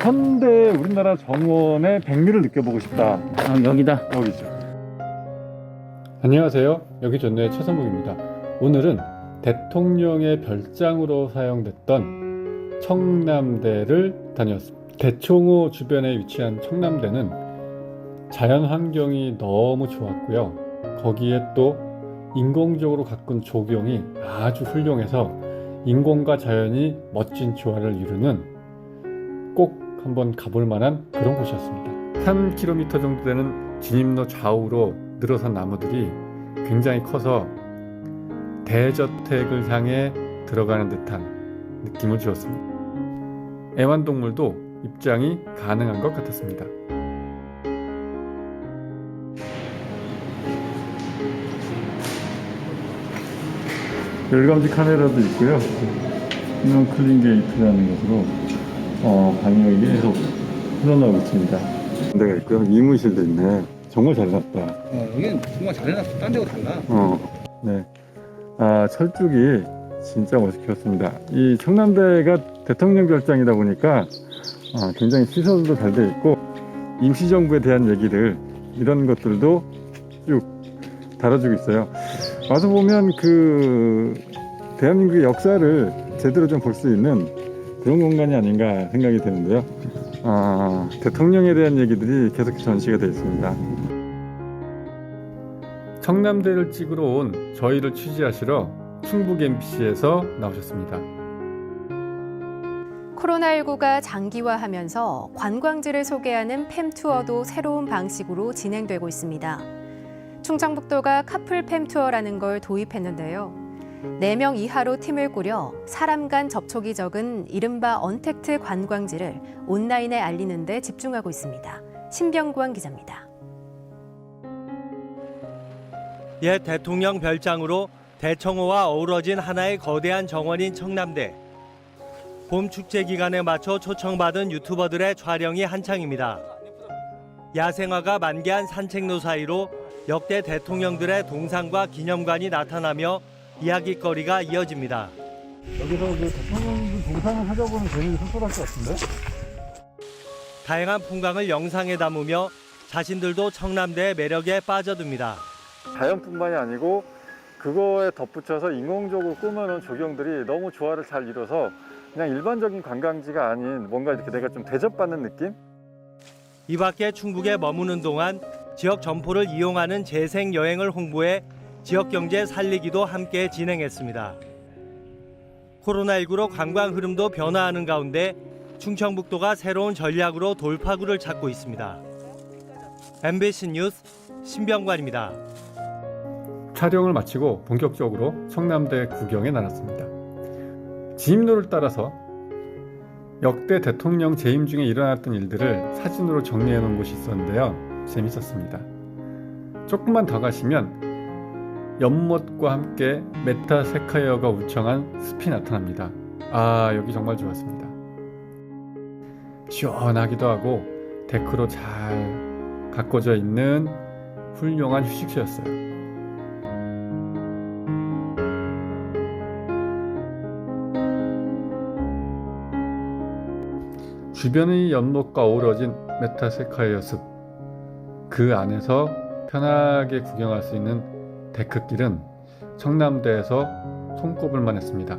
현대 우리나라 정원의 백미를 느껴보고 싶다. 여기다. 여기죠. 안녕하세요. 여기 존네의 최선목입니다. 오늘은 대통령의 별장으로 사용됐던 청남대를 다녀왔습니다. 대청호 주변에 위치한 청남대는 자연 환경이 너무 좋았고요. 거기에 또 인공적으로 가꾼 조경이 아주 훌륭해서 인공과 자연이 멋진 조화를 이루는 꼭 한번 가볼 만한 그런 곳이었습니다. 3km 정도 되는 진입로 좌우로 늘어선 나무들이 굉장히 커서 대저택을 향해 들어가는 듯한 느낌을 주었습니다. 애완동물도 입장이 가능한 것 같았습니다. 열감지 카메라도 있고요. 신형 클린 게이트라는 것으로 방역이 계속 흘러나오고 있습니다. 데가 있고요. 이무실도 있네. 정말 잘 해놨다. 여기는 정말 잘 해놨어. 딴 데하고 달라. 네. 철쭉이 진짜 멋있었습니다. 이 청남대가 대통령 별장이다 보니까 굉장히 시설도 잘 돼 있고 임시정부에 대한 얘기들 이런 것들도 쭉 다뤄주고 있어요. 와서 보면 그 대한민국의 역사를 제대로 좀 볼 수 있는 그런 공간이 아닌가 생각이 드는데요. 대통령에 대한 얘기들이 계속 전시가 되어 있습니다. 청남대를 찍으러 온 저희를 취재하시러 충북 MBC에서 나오셨습니다. 코로나19가 장기화하면서 관광지를 소개하는 팸투어도 새로운 방식으로 진행되고 있습니다. 충청북도가 카풀 팸투어라는 걸 도입했는데요. 4명 이하로 팀을 꾸려 사람 간 접촉이 적은 이른바 언택트 관광지를 온라인에 알리는 데 집중하고 있습니다. 신병구원 기자입니다. 옛 대통령 별장으로 대청호와 어우러진 하나의 거대한 정원인 청남대. 봄 축제 기간에 맞춰 초청받은 유튜버들의 촬영이 한창입니다. 야생화가 만개한 산책로 사이로 역대 대통령들의 동상과 기념관이 나타나며 이야깃거리가 이어집니다. 여기서 그 대통령들 동상을 찾아보는 재미도 쏠쏠할 것 같은데? 다양한 풍광을 영상에 담으며 자신들도 청남대의 매력에 빠져듭니다. 자연뿐만이 아니고 그거에 덧붙여서 인공적으로 꾸며놓은 조경들이 너무 조화를 잘 이뤄서 그냥 일반적인 관광지가 아닌 뭔가 이렇게 내가 좀 대접받는 느낌? 이 밖에 충북에 머무는 동안 지역 점포를 이용하는 재생 여행을 홍보해 지역 경제 살리기도 함께 진행했습니다. 코로나19로 관광 흐름도 변화하는 가운데 충청북도가 새로운 전략으로 돌파구를 찾고 있습니다. MBC 뉴스 신병관입니다. 촬영을 마치고 본격적으로 청남대 구경에 나섰습니다. 진입로를 따라서 역대 대통령 재임 중에 일어났던 일들을 사진으로 정리해 놓은 곳이 있었는데요. 재밌었습니다. 조금만 더 가시면 연못과 함께 메타세카이어가 울창한 숲이 나타납니다. 여기 정말 좋았습니다. 시원하기도 하고 데크로 잘 가꿔져 있는 훌륭한 휴식소였어요. 주변의 연못과 어우러진 메타세카이어 숲, 그 안에서 편하게 구경할 수 있는 데크길은 청남대에서 손꼽을만 했습니다.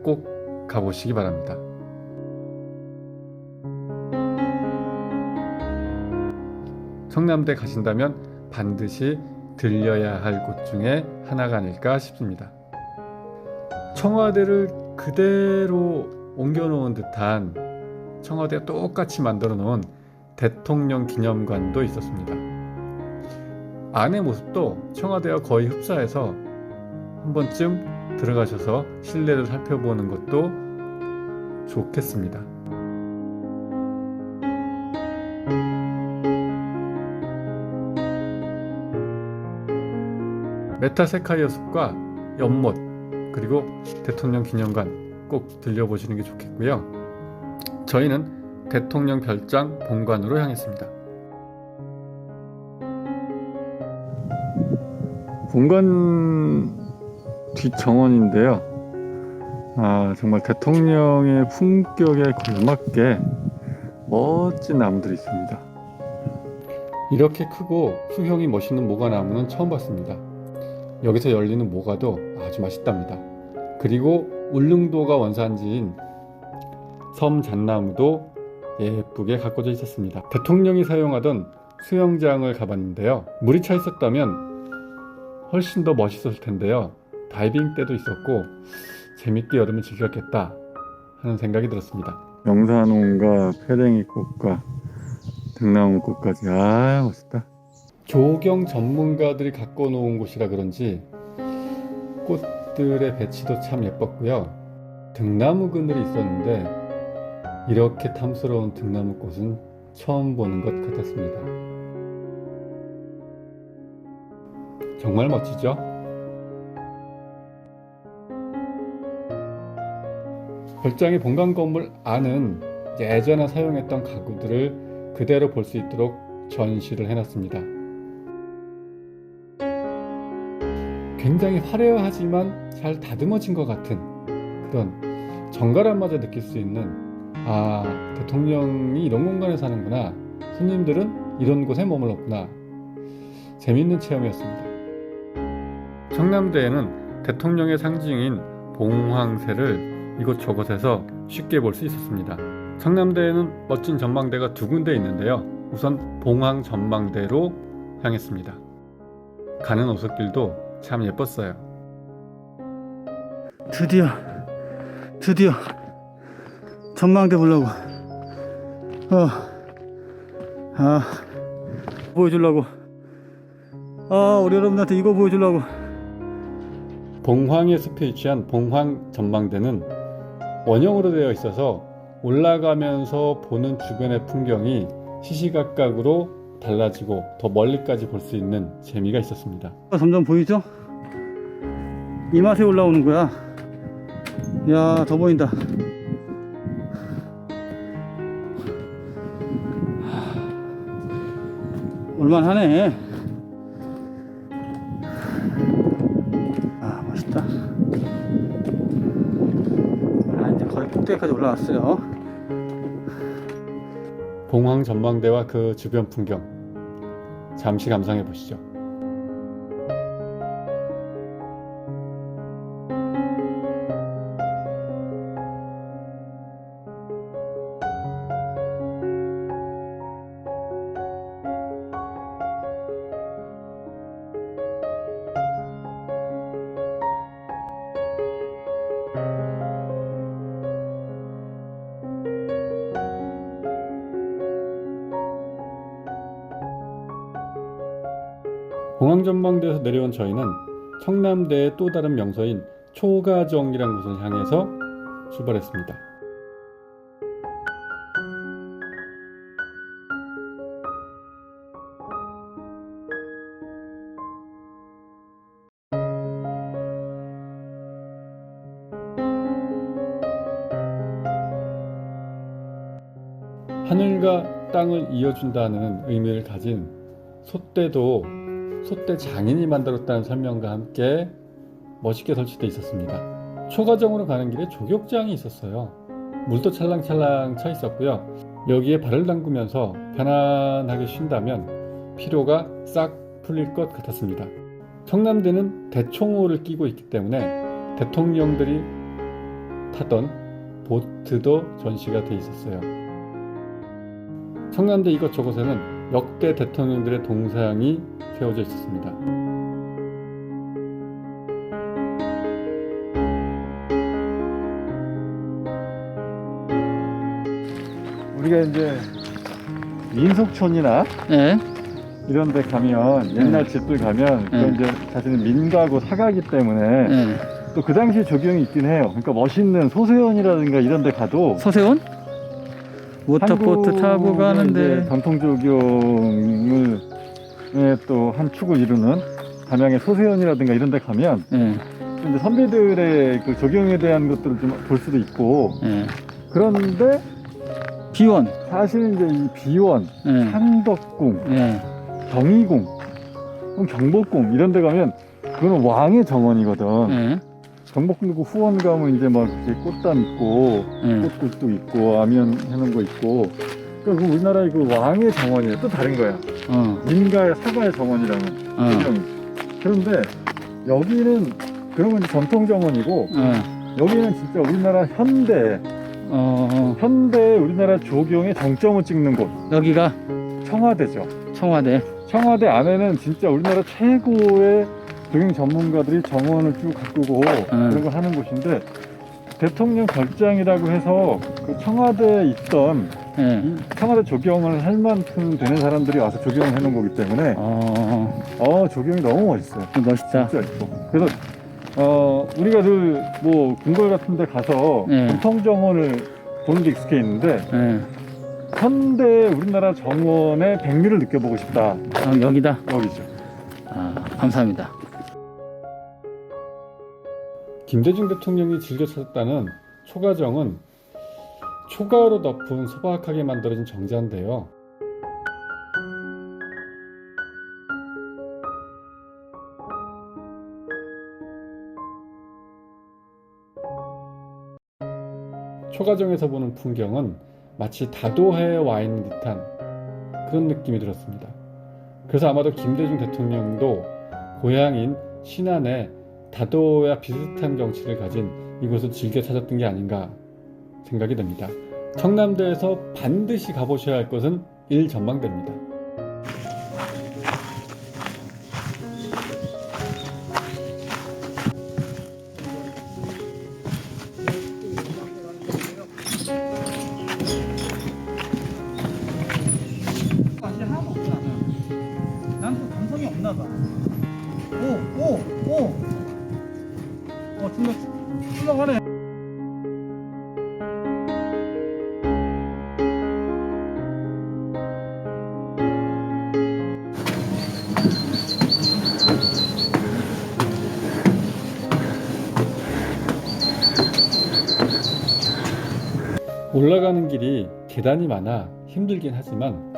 꼭 가보시기 바랍니다. 청남대 가신다면 반드시 들려야 할 곳 중에 하나가 아닐까 싶습니다. 청와대를 그대로 옮겨놓은 듯한 청와대가 똑같이 만들어 놓은 대통령 기념관도 있었습니다. 안의 모습도 청와대와 거의 흡사해서 한 번쯤 들어가셔서 실내를 살펴보는 것도 좋겠습니다. 메타세카이어 숲과 연못 그리고 대통령 기념관 꼭 들려보시는 게 좋겠고요. 저희는 대통령 별장 본관으로 향했습니다. 본관 뒷정원인데요. 정말 대통령의 품격에 걸맞게 멋진 나무들이 있습니다. 이렇게 크고 수형이 멋있는 모가나무는 처음 봤습니다. 여기서 열리는 모가도 아주 맛있답니다. 그리고 울릉도가 원산지인 섬잣나무도 예쁘게 가꿔져 있었습니다. 대통령이 사용하던 수영장을 가봤는데요. 물이 차 있었다면 훨씬 더 멋있었을 텐데요. 다이빙 때도 있었고 재밌게 여름을 즐겼겠다 하는 생각이 들었습니다. 영산홍과 페랭이꽃과 등나무꽃까지 멋있다. 조경 전문가들이 갖고 놓은 곳이라 그런지 꽃들의 배치도 참 예뻤고요. 등나무 그늘이 있었는데 이렇게 탐스러운 등나무꽃은 처음 보는 것 같았습니다. 정말 멋지죠? 별장의 본관 건물 안은 예전에 사용했던 가구들을 그대로 볼 수 있도록 전시를 해놨습니다. 굉장히 화려하지만 잘 다듬어진 것 같은 그런 정갈함마저 느낄 수 있는 대통령이 이런 공간에 사는구나, 손님들은 이런 곳에 머물렀구나, 재미있는 체험이었습니다. 청남대에는 대통령의 상징인 봉황새를 이곳저곳에서 쉽게 볼 수 있었습니다. 청남대에는 멋진 전망대가 두 군데 있는데요. 우선 봉황 전망대로 향했습니다. 가는 오솔길도 참 예뻤어요. 드디어 전망대 보려고 보여주려고 우리 여러분한테 이거 보여주려고. 봉황의 숲에 위치한 봉황 전망대는 원형으로 되어 있어서 올라가면서 보는 주변의 풍경이 시시각각으로 달라지고 더 멀리까지 볼 수 있는 재미가 있었습니다. 점점 보이죠? 이 맛에 올라오는 거야. 야, 더 보인다. 올만하네. 멋있다. 이제 거의 꼭대기까지 올라왔어요. 봉황 전망대와 그 주변 풍경 잠시 감상해 보시죠. 봉황전망대에서 내려온 저희는 청남대의 또 다른 명소인 초가정이라는 곳을 향해서 출발했습니다. 하늘과 땅을 이어준다는 의미를 가진 솥대도 솥대 장인이 만들었다는 설명과 함께 멋있게 설치되어 있었습니다. 초가정으로 가는 길에 조격장이 있었어요. 물도 찰랑찰랑 차 있었고요. 여기에 발을 담그면서 편안하게 쉰다면 피로가 싹 풀릴 것 같았습니다. 청남대는 대총호를 끼고 있기 때문에 대통령들이 타던 보트도 전시가 되어 있었어요. 청남대 이것저것에는 역대 대통령들의 동상이 세워져 있었습니다. 우리가 이제 민속촌이나 이런 데 가면 옛날 집들 가면 그건 이제 사실은 민가고 사가기 때문에 또 그 당시에 적용이 있긴 해요. 그러니까 멋있는 소세원이라든가 이런 데 가도 소세원? 모터보트 타고 가는데 전통 조경을 또 한 축을 이루는 담양의 소세원이라든가 이런 데 가면 이제 선비들의 그 조경에 대한 것들을 좀 볼 수도 있고 그런데 비원, 사실 이제 이 비원, 창덕궁, 경희궁, 경복궁 이런 데 가면 그거는 왕의 정원이거든. 경복궁도 후원 가면 이제 막 이렇게 꽃담 있고 꽃도 있고 아면 해놓은 거 있고 그러니까 그 우리나라의 그 왕의 정원이에요. 또 다른 거야. 민가의 사과의 정원이라는 개념이. 그런데 여기는 그런 건 이제 전통 정원이고 여기는 진짜 우리나라 현대 우리나라 조경의 정점을 찍는 곳. 여기가 청와대죠. 청와대. 청와대 안에는 진짜 우리나라 최고의 조경 전문가들이 정원을 쭉 가꾸고 그런 걸 하는 곳인데, 대통령 별장이라고 해서 그 청와대에 있던 이 청와대 조경을 할 만큼 되는 사람들이 와서 조경을 해놓은 거기 때문에 조경이 너무 멋있어요. 멋있다. 진짜 있고. 그래서 우리가 늘 뭐 궁궐 같은 데 가서 전통 정원을 보는 게 익숙해 있는데 현대 우리나라 정원의 백미를 느껴보고 싶다. 여기다. 여기죠. 감사합니다. 김대중 대통령이 즐겨 찾았다는 초가정은 초가로 덮은 소박하게 만들어진 정자인데요. 초가정에서 보는 풍경은 마치 다도해에 와 있는 듯한 그런 느낌이 들었습니다. 그래서 아마도 김대중 대통령도 고향인 신안에 다도와 비슷한 경치를 가진 이곳을 즐겨 찾았던 게 아닌가 생각이 됩니다. 청남대에서 반드시 가보셔야 할 곳은 일전망대입니다. 맛이 하나도 없어 나는. 난 또 감성이 없나 봐. 출렁하네. 올라가는 길이 계단이 많아 힘들긴 하지만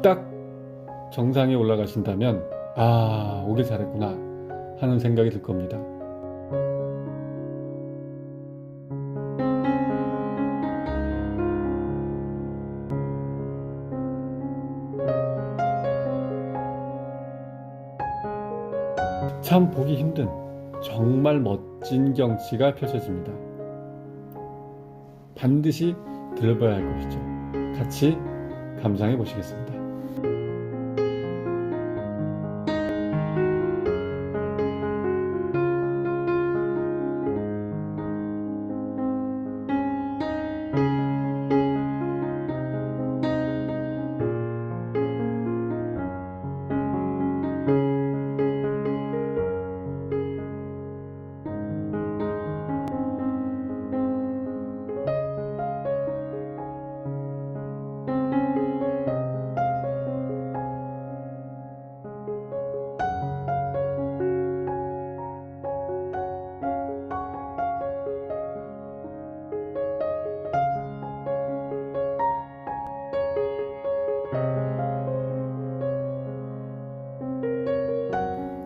딱 정상에 올라가신다면 오길 잘했구나 하는 생각이 들 겁니다. 참 보기 힘든 정말 멋진 경치가 펼쳐집니다. 반드시 들러봐야 할 곳이죠. 같이 감상해 보시겠습니다.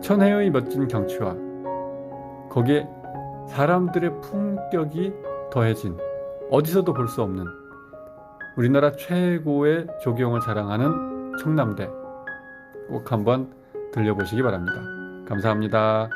천혜의 멋진 경치와 거기에 사람들의 품격이 더해진 어디서도 볼 수 없는 우리나라 최고의 조경을 자랑하는 청남대, 꼭 한번 들려보시기 바랍니다. 감사합니다.